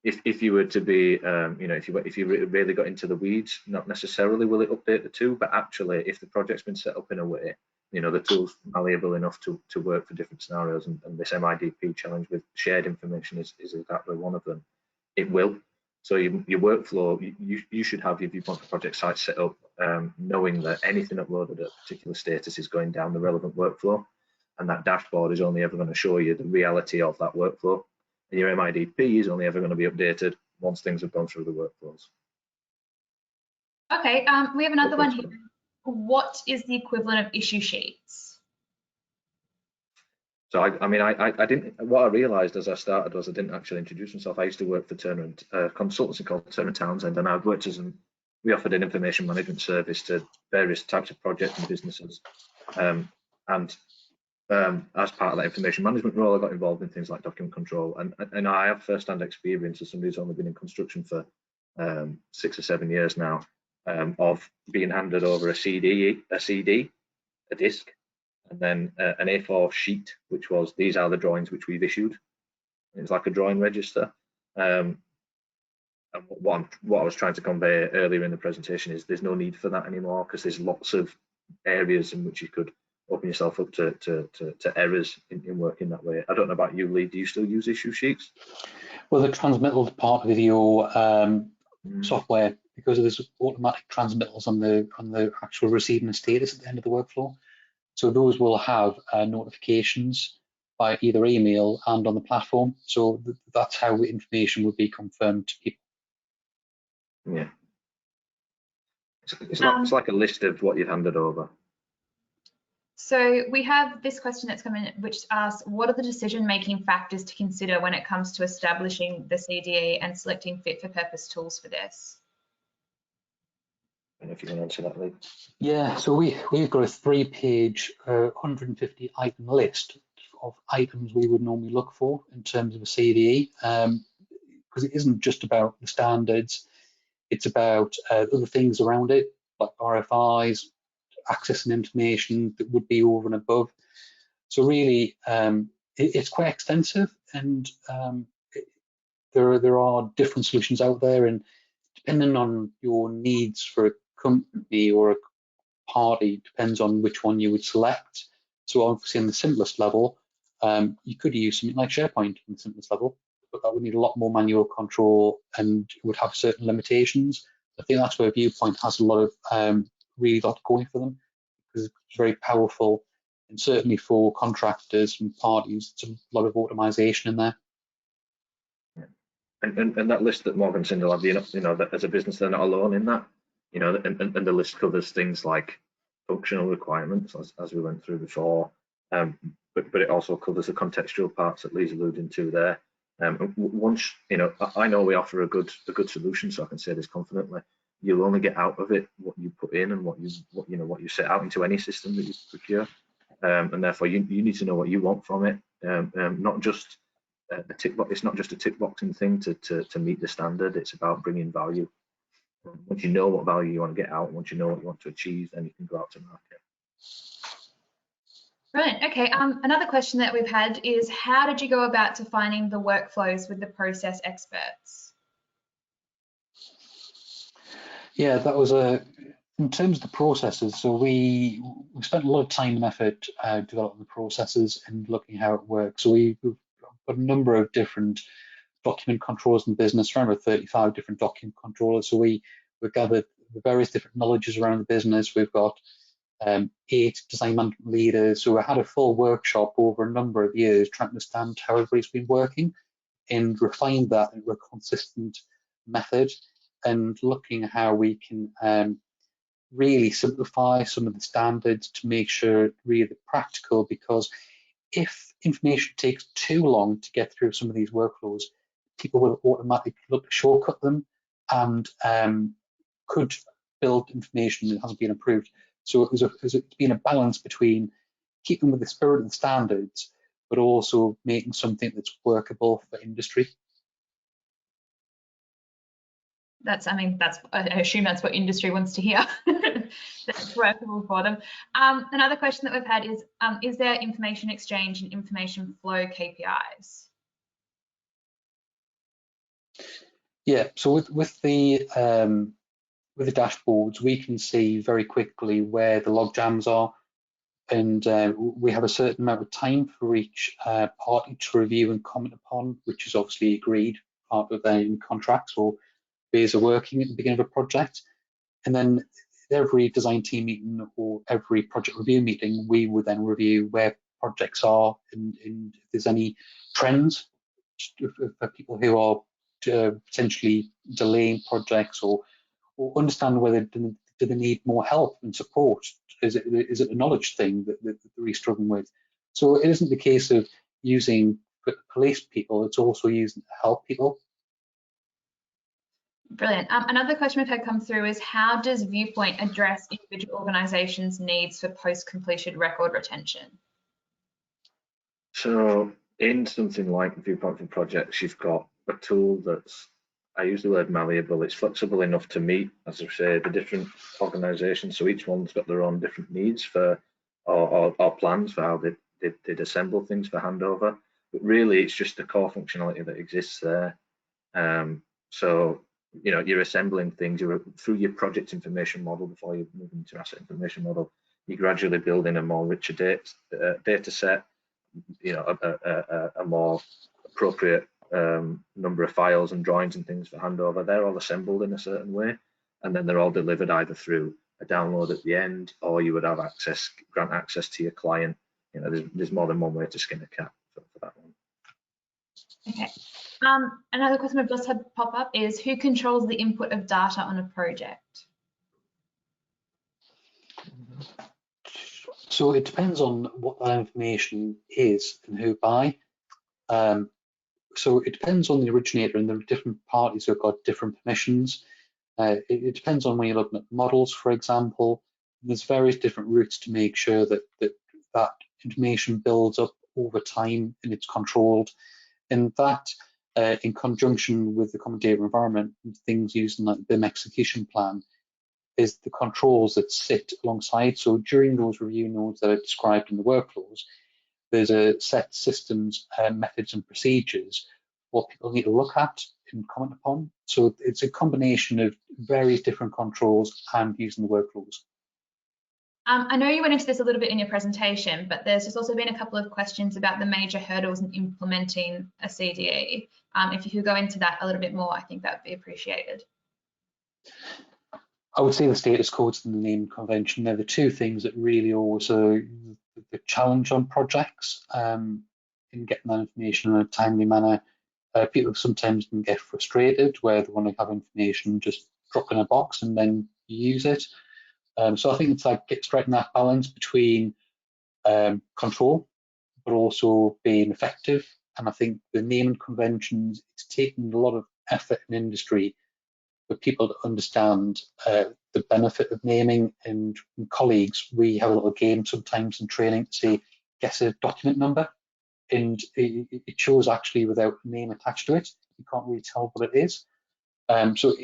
if you were to be, you know, if you really got into the weeds, not necessarily will it update the two, but actually, if the project's been set up in a way, you know, the tool's malleable enough to work for different scenarios, and this MIDP challenge with shared information is exactly one of them. It will. So your workflow, you should have your Viewpoint for project site set up knowing that anything uploaded at a particular status is going down the relevant workflow, and that dashboard is only ever going to show you the reality of that workflow. And your MIDP is only ever going to be updated once things have gone through the workflows. Okay, we have another one here. What is the equivalent of issue sheets? So I mean, I didn't. What I realised as I started was I didn't actually introduce myself. I used to work for Turner, consultancy called Turner Townsend, and I've worked as an we offered an information management service to various types of projects and businesses. And as part of that information management role, I got involved in things like document control. And I have first-hand experience as somebody who's only been in construction for 6 or 7 years now, of being handed over a CD, a disc, and then an A4 sheet, which was, these are the drawings which we've issued. It's like a drawing register. And what I was trying to convey earlier in the presentation is there's no need for that anymore, because there's lots of areas in which you could open yourself up to errors in working that way. I don't know about you, Lee, do you still use issue sheets? Well, the transmittal part of your software, because there's automatic transmittals on the actual receiving status at the end of the workflow. So those will have notifications by either email and on the platform. So that's how information would be confirmed to people. Yeah. It's like a list of what you've handed over. So we have this question that's come in, which asks, what are the decision-making factors to consider when it comes to establishing the CDE and selecting fit-for-purpose tools for this? I don't know if you can answer that, Lee. Yeah, so we've got a 3-page, 150 item list of items we would normally look for in terms of a CDE, because it isn't just about the standards, it's about other things around it, like RFIs, accessing information that would be over and above. So really, it's quite extensive, and there are different solutions out there, and depending on your needs for a company or a party, depends on which one you would select. So obviously, in the simplest level, you could use something like SharePoint in the simplest level, but that would need a lot more manual control and would have certain limitations. I think that's where Viewpoint has a lot of really lot going for them, because it's very powerful, and certainly for contractors and parties, it's a lot of automation in there. And that list that Morgan Sindall have, you know, that as a business they're not alone in that, you know, and the list covers things like functional requirements, as we went through before, but it also covers the contextual parts that Lee's alluding to there. Once, you know, I know we offer a good solution, so I can say this confidently. You'll only get out of it what you put in and what you set out into any system that you procure, and therefore you need to know what you want from it, not just a tick box. It's not just a tick boxing thing to meet the standard. It's about bringing value. Once you know what value you want to get out, once you know what you want to achieve, then you can go out to market. Brilliant. Okay. Another question that we've had is, how did you go about defining the workflows with the process experts? Yeah, that was in terms of the processes. So we spent a lot of time and effort developing the processes and looking how it works. So we've got a number of different document controllers in business, around about 35 different document controllers. So we gathered the various different knowledges around the business. We've got 8 design management leaders. So I had a full workshop over a number of years trying to understand how everybody's been working and refine that into a consistent method, and looking at how we can really simplify some of the standards to make sure it's really practical, because if information takes too long to get through some of these workflows, people will automatically look to shortcut them and could build information that hasn't been approved. So it's been a balance between keeping with the spirit of the standards, but also making something that's workable for industry. I assume that's what industry wants to hear. That's workable for them. Another question that we've had is there information exchange and information flow KPIs? Yeah, so with the dashboards, we can see very quickly where the log jams are, and we have a certain amount of time for each party to review and comment upon, which is obviously agreed part of their contracts or ways of working at the beginning of a project. And then every design team meeting or every project review meeting, we would then review where projects are and if there's any trends for people who are potentially delaying projects, or understand whether do they need more help and support. Is it a knowledge thing that they're really struggling with? So it isn't the case of using police people, it's also using to help people. Brilliant. Another question we've had come through is, how does Viewpoint address individual organisations' needs for post-completion record retention? So in something like Viewpoint for Projects, you've got a tool that's, I use the word malleable, it's flexible enough to meet, as I say, the different organisations. So each one's got their own different needs for, or plans for how they'd assemble things for handover. But really, it's just the core functionality that exists there. So, you know, you're assembling things through your project information model before you move into asset information model. You're gradually building a more richer data set, you know, a more appropriate number of files and drawings and things for handover. They're all assembled in a certain way, and then they're all delivered either through a download at the end, or you would have grant access to your client. You know, there's more than one way to skin a cat for that one. Okay. Another question we've just had pop up is, who controls the input of data on a project? So it depends on what that information is and who by. So it depends on the originator, and there are different parties who've got different permissions. It depends on when you're looking at models, for example. There's various different routes to make sure that that information builds up over time and it's controlled. And that, in conjunction with the common data environment, things using like the BIM execution plan, is the controls that sit alongside. So during those review nodes that are described in the workflows, there's a set systems, methods and procedures, what people need to look at and comment upon. So it's a combination of various different controls and using the workflows. I know you went into this a little bit in your presentation, but there's just also been a couple of questions about the major hurdles in implementing a CDE. If you could go into that a little bit more, I think that would be appreciated. I would say the status codes and the naming convention, they're the two things that really always are the challenge on projects in getting that information in a timely manner. People sometimes can get frustrated where they want to have information just drop in a box and then use it. So I think it's like striking that balance between control, but also being effective. And I think the naming conventions, it's taken a lot of effort in industry for people to understand the benefit of naming. And colleagues, we have a little game sometimes in training to say, guess a document number. And it shows actually without a name attached to it. You can't really tell what it is. So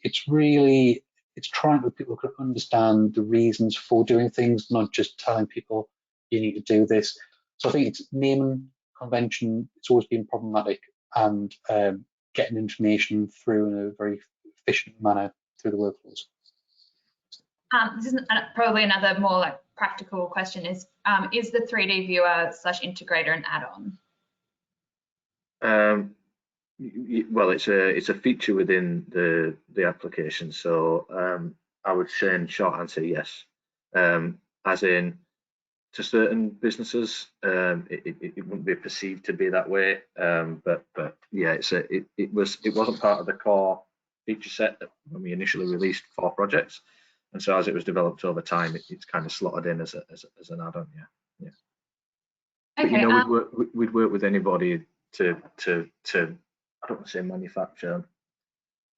it's really, it's trying to people can understand the reasons for doing things, not just telling people you need to do this. So I think it's naming convention, it's always been problematic, and getting information through in a very efficient manner through the workflows. This is probably another more like practical question is the 3D viewer / integrator an add-on? Well, it's a feature within the application. So I would say in short answer, yes. As in, to certain businesses, it wouldn't be perceived to be that way. But yeah, it wasn't part of the core feature set that when we initially released for projects, and so as it was developed over time, it's kind of slotted in as an add-on. Yeah. Okay. But, you know, we'd work with anybody to I don't want to say manufacture.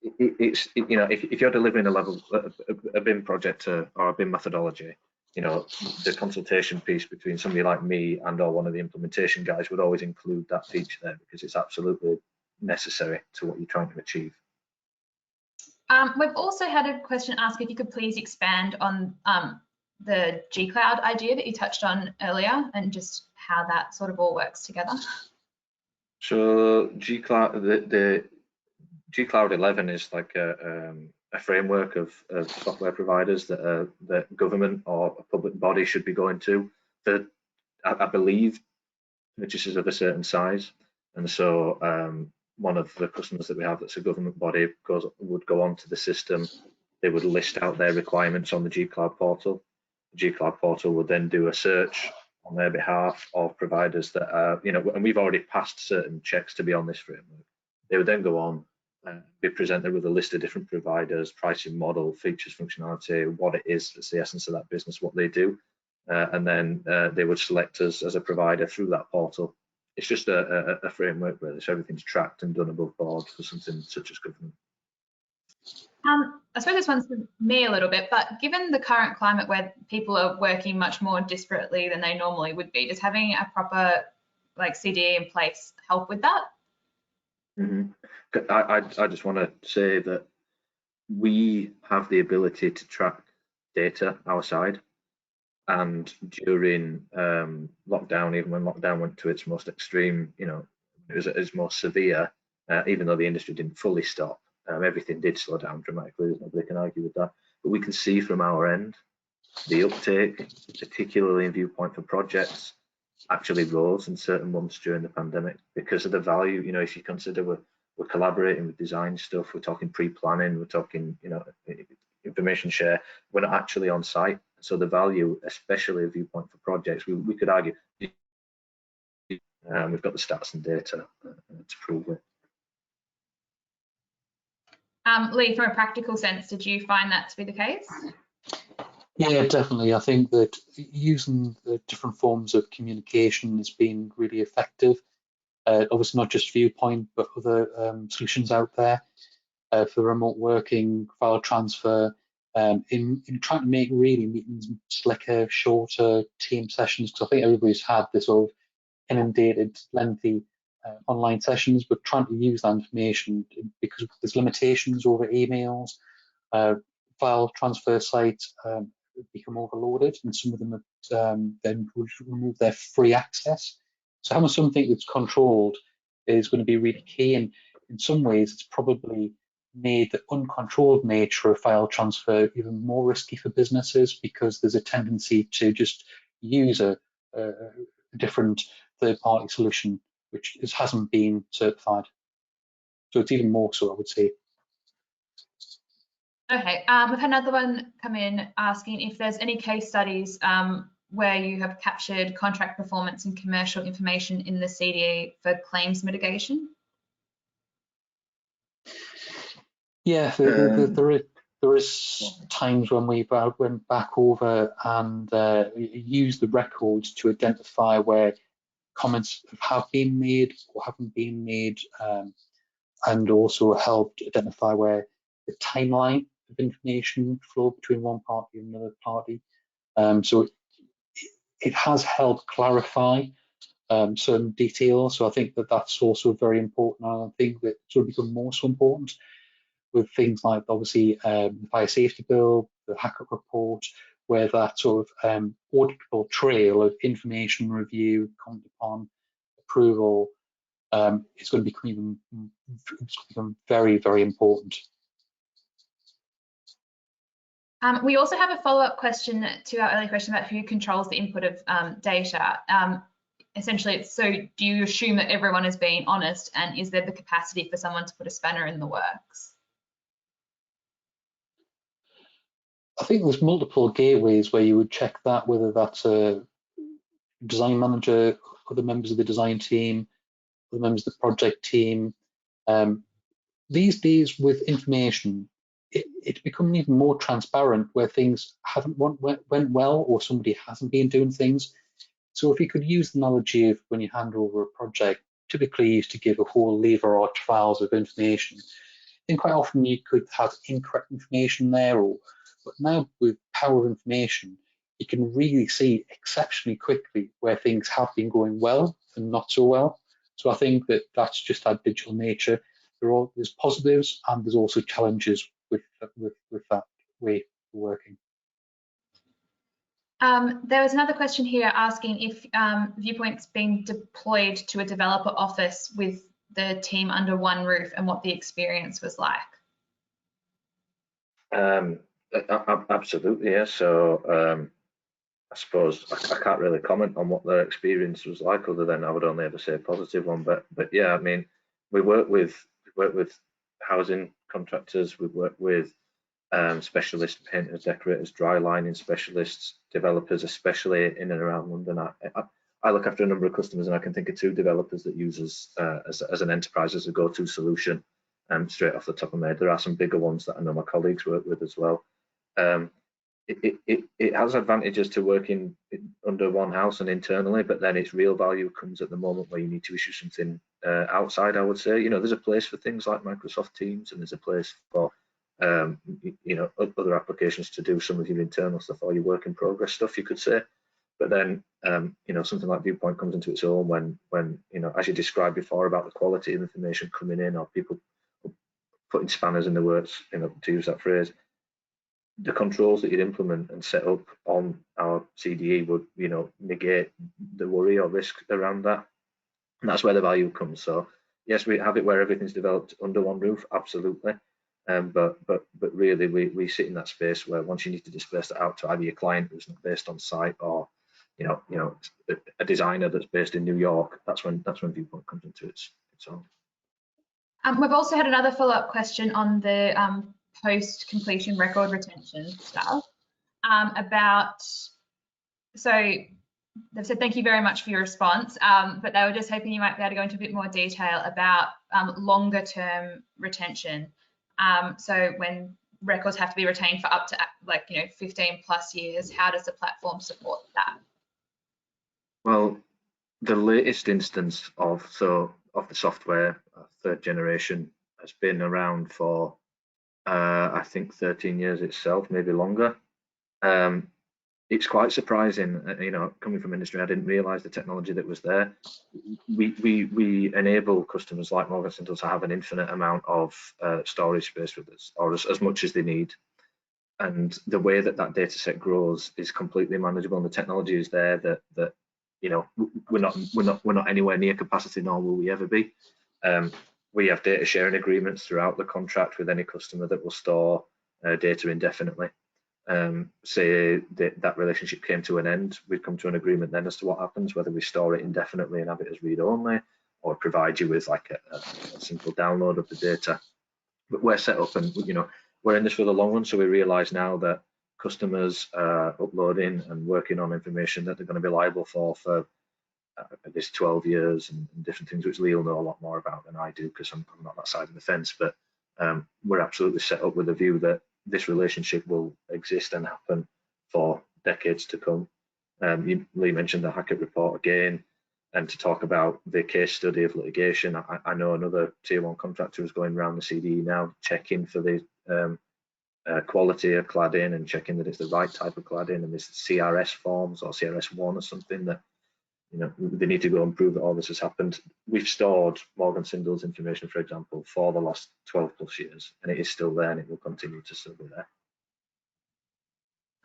It's you know, if you're delivering a BIM project or a BIM methodology, you know, the consultation piece between somebody like me and or one of the implementation guys would always include that feature there, because it's absolutely necessary to what you're trying to achieve. We've also had a question asked if you could please expand on the G-Cloud idea that you touched on earlier, and just how that sort of all works together. So G-Cloud, the G-Cloud 11 is like a framework of software providers that government or a public body should be going to. That I believe purchases of a certain size, and so one of the customers that we have that's a government body would go onto the system. They would list out their requirements on the G-Cloud portal. The G-Cloud portal would then do a search on their behalf of providers that are, you know, and we've already passed certain checks to be on this framework. They would then go on and be presented with a list of different providers, pricing model, features, functionality, what it is, that's the essence of that business, what they do, and then they would select us as a provider through that portal. It's just a framework where everything's tracked and done above board for something such as government. I suppose this one's for me a little bit, but given the current climate where people are working much more disparately than they normally would be, does having a proper CDE in place help with that? I just want to say that we have the ability to track data our side, and during lockdown, even when lockdown went to its most extreme, it was at its most severe, even though the industry didn't fully stop, everything did slow down dramatically. Nobody can argue with that. But we can see from our end the uptake, particularly in Viewpoint for projects, actually rose in certain months during the pandemic because of the value. If you consider we're collaborating with design stuff, we're talking pre-planning, we're talking information share, we're not actually on site. So the value, especially of Viewpoint for projects, we could argue we've got the stats and data to prove it. Lee, from a practical sense, did you find that to be the case? Yeah, definitely. I think that using the different forms of communication has been really effective. Obviously, not just Viewpoint, but other solutions out there for remote working, file transfer, in trying to make really meetings slicker, shorter team sessions. Because I think everybody's had this sort of inundated, lengthy online sessions, but trying to use that information because there's limitations over emails, file transfer sites become overloaded, and some of them have then remove their free access. So having something that's controlled is going to be really key, and in some ways it's probably made the uncontrolled nature of file transfer even more risky for businesses, because there's a tendency to just use a different third-party solution which hasn't been certified. So it's even more so, I would say. Okay, we've had another one come in asking if there's any case studies where you have captured contract performance and commercial information in the CDE for claims mitigation. Yeah, there is times when we went back over and used the records to identify where comments have been made or haven't been made, and also helped identify where the timeline of information flow between one party and another party. So it has helped clarify certain details. So I think that that's also very important. And I think that it's sort of become more so important with things like obviously the fire safety bill, the HACCP report, where that sort of auditable trail of information review, comment upon, approval is going to become very, very important. We also have a follow-up question to our earlier question about who controls the input of data. Essentially, it's so do you assume that everyone is being honest, and is there the capacity for someone to put a spanner in the works? I think there's multiple gateways where you would check that, whether that's a design manager, other members of the design team, other members of the project team. These days with information, it's become even more transparent where things haven't went well or somebody hasn't been doing things. So if you could use the knowledge of when you hand over a project, typically used to give a whole lever or files of information, then quite often you could have incorrect information there, but now with power of information, you can really see exceptionally quickly where things have been going well and not so well. So I think that that's just our digital nature. There's positives and there's also challenges with that way of working. There was another question here asking if Viewpoint's been deployed to a developer office with the team under one roof and what the experience was like. Absolutely, yeah. So I suppose I can't really comment on what their experience was like, other than I would only ever say a positive one. But yeah, I mean, we work with housing contractors, we work with specialist painters, decorators, dry lining specialists, developers, especially in and around London. I look after a number of customers, and I can think of 2 developers that use us as an enterprise, as a go-to solution. Straight off the top of my head, there are some bigger ones that I know my colleagues work with as well. It has advantages to working under one house and internally, but then its real value comes at the moment where you need to issue something outside. I would say, there's a place for things like Microsoft Teams, and there's a place for other applications to do some of your internal stuff or your work in progress stuff, you could say. But then, something like Viewpoint comes into its own when as you described before about the quality of information coming in, or people putting spanners in the works, to use that phrase. The controls that you'd implement and set up on our CDE would, negate the worry or risk around that. And that's where the value comes. So yes, we have it where everything's developed under one roof, absolutely. But really, we sit in that space where once you need to disperse that out to either your client who's not based on site, or a designer that's based in New York, that's when Viewpoint comes into its own. We've also had another follow-up question on the post-completion record retention stuff so they've said thank you very much for your response, but they were just hoping you might be able to go into a bit more detail about longer term retention. So when records have to be retained for up to 15 plus years, how does the platform support that? Well, the latest instance of the software, third generation, has been around for I think 13 years itself, maybe longer. It's quite surprising, coming from industry, I didn't realize the technology that was there. We enable customers like Morgan Sindall to have an infinite amount of storage space with us, or as much as they need. And the way that data set grows is completely manageable, and the technology is there that we're not anywhere near capacity, nor will we ever be. We have data sharing agreements throughout the contract with any customer that will store data indefinitely. Say that relationship came to an end, we'd come to an agreement then as to what happens, whether we store it indefinitely and have it as read-only, or provide you with like a simple download of the data. But we're set up, and we're in this for the long run, so we realise now that customers are uploading and working on information that they're going to be liable for this 12 years and different things, which Lee will know a lot more about than I do, because I'm not that side of the fence. But we're absolutely set up with a view that this relationship will exist and happen for decades to come. Lee mentioned the Hackett report again, and to talk about the case study of litigation, I know another tier 1 contractor is going around the CDE now, checking for the quality of cladding and checking that it's the right type of cladding, and there's CRS forms or CRS1 or something that they need to go and prove that all this has happened. We've stored Morgan Sindall's information, for example, for the last 12 plus years, and it is still there, and it will continue to still be there.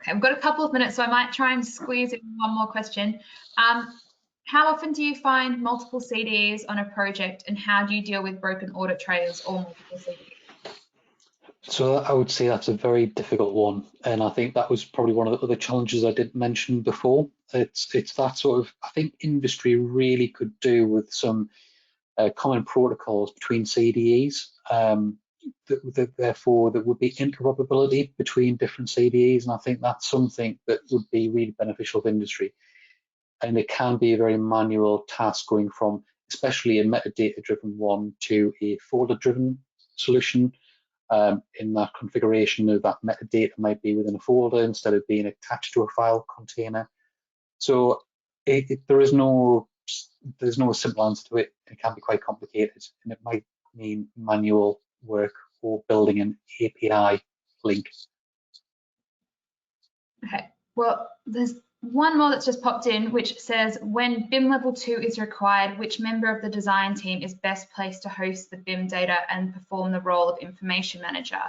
Okay, we've got a couple of minutes, so I might try and squeeze in one more question. How often do you find multiple CDEs on a project, and how do you deal with broken audit trails or multiple CDEs? So I would say that's a very difficult one, and I think that was probably one of the other challenges I did mention before. It's that sort of, I think industry really could do with some common protocols between CDEs. Therefore, there would be interoperability between different CDEs, and I think that's something that would be really beneficial for industry. And it can be a very manual task going from, especially a metadata-driven one, to a folder-driven solution. In that configuration of that metadata might be within a folder instead of being attached to a file container. So there's no simple answer to it. It can be quite complicated, and it might mean manual work or building an API link. Okay, well, there's one more that's just popped in, which says, when BIM level 2 is required, which member of the design team is best placed to host the BIM data and perform the role of information manager,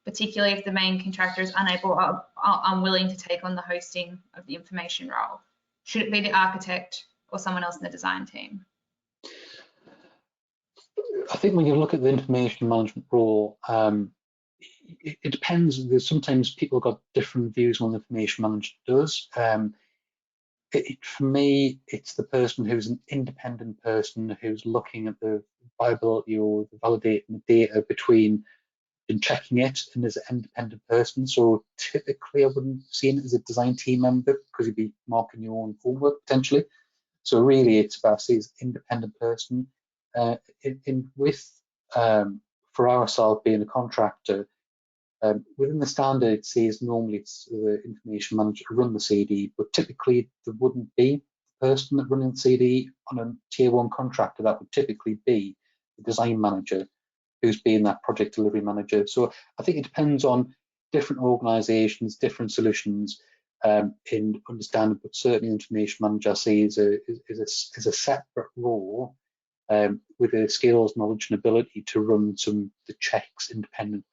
particularly if the main contractor is unable or unwilling to take on the hosting of the information role? Should it be the architect or someone else in the design team? I think when you look at the information management role, it depends. There's sometimes people have got different views on what information management does. For me, it's the person who's an independent person who's looking at the viability or the validating the data between and checking it, and as an independent person. So typically I wouldn't see it as a design team member, because you'd be marking your own homework potentially. So really it's about seeing as an independent person. For ourselves being a contractor, within the standard, it says normally it's the information manager to run the CD, but typically there wouldn't be the person that running the CD on a tier 1 contractor. That would typically be the design manager. who's been that project delivery manager. So I think it depends on different organisations, different solutions in understanding, but certainly information manager I see is a separate role with the skills, knowledge and ability to run the checks independently.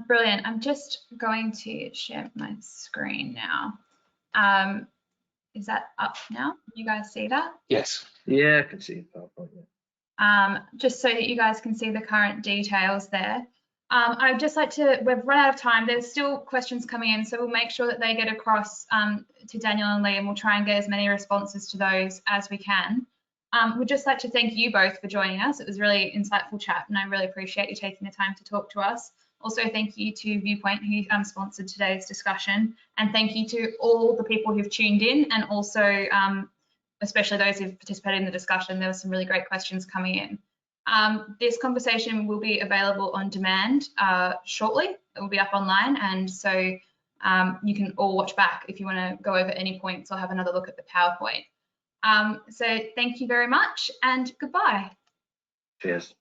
Brilliant. I'm just going to share my screen now. Is that up now? You guys see that? Yes. Yeah, I can see it. PowerPoint, yeah. Just so that you guys can see the current details there. I'd just like to, we've run out of time. There's still questions coming in, so we'll make sure that they get across to Daniel and Lee, and we'll try and get as many responses to those as we can. We'd just like to thank you both for joining us. It was a really insightful chat, and I really appreciate you taking the time to talk to us. Also, thank you to Viewpoint, who sponsored today's discussion, and thank you to all the people who've tuned in, and also especially those who've participated in the discussion. There were some really great questions coming in. This conversation will be available on demand shortly. It will be up online, and so you can all watch back if you want to go over any points or have another look at the PowerPoint. So thank you very much, and goodbye. Cheers.